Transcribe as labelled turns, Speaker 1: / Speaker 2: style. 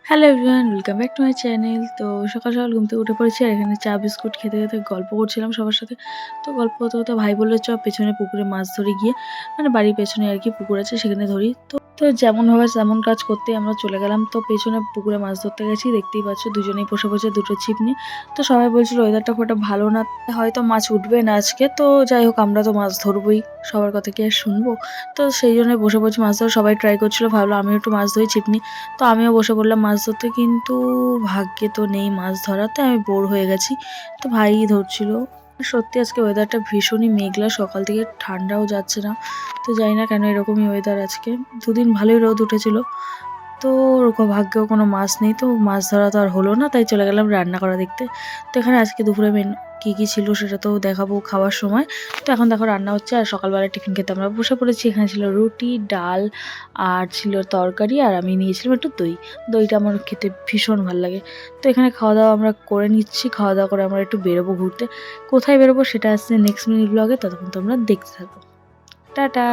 Speaker 1: Hello everyone, welcome back to my channel. তো সকাল সকাল ঘুম থেকে উঠে পড়েছি আর এখানে চা বিস্কুট খেতে খেতে গল্প করছিলাম সবার সাথে। তো গল্প হতে হতে ভাই বললো চ পেছনে পুকুরে মাছ ধরে গিয়ে, মানে বাড়ির পেছনে আর কি পুকুর আছে সেখানে ধরি। তো যেমন ভাবে তেমন কাজ করতেই আমরা চলে গেলাম। তো পেছনে পুকুরে মাছ ধরতে গেছি, দেখতেই পাচ্ছ দুজনেই বসে বসে দুটো ছিপ নিয়ে। তো সবাই বলছিল ওয়েদারটা খুব একটা ভালো না, হয়তো মাছ উঠবে না আজকে। তো যাই হোক, আমরা তো মাছ ধরবোই, সবার কথা কি আর শুনবো। তো সেই জন্য বসে বসে মাছ ধরা সবাই ট্রাই করছিল, ভাবলো আমিও একটু মাছ ধরি ছিপ নিয়ে। তো আমিও বসে পড়লাম মাছ ধরতে, কিন্তু ভাগ্যে তো নেই মাছ ধরাতে, আমি বোর হয়ে গেছি। তো ভাইই ধরছিল। সত্যি আজকে ওয়েদারটা ভীষণই মেঘলা, সকাল থেকে ঠান্ডাও যাচ্ছে না। তো জানি না কেন এরকমই ওয়েদার আজকে। দুদিন ভালোই রোদ উঠেছিল। তো ভাগ্যেও কোনো মাছ নেই, তো মাছ ধরা তো আর হলো না, তাই চলে গেলাম রান্না করা দেখতে। তো এখানে আজকে দুপুরে মেনু কী কী ছিল সেটা তো দেখাবো খাওয়ার সময়। তো এখন দেখো রান্না হচ্ছে আর সকালবেলা টিফিন খেতে আমরা বসে পড়েছি। এখানে ছিল রুটি, ডাল, আর ছিল তরকারি, আর আমি নিয়েছিলাম একটু দই। দইটা আমার খেতে ভীষণ ভালো লাগে। তো এখানে খাওয়া দাওয়া আমরা করে নিচ্ছি, খাওয়া দাওয়া করে আমরা একটু বেরোবো ঘুরতে। কোথায় বেরোবো সেটা আসছে নেক্সট মিনিট ব্লগে, ততক্ষণ তোমরা দেখতে থাকো। টাটা।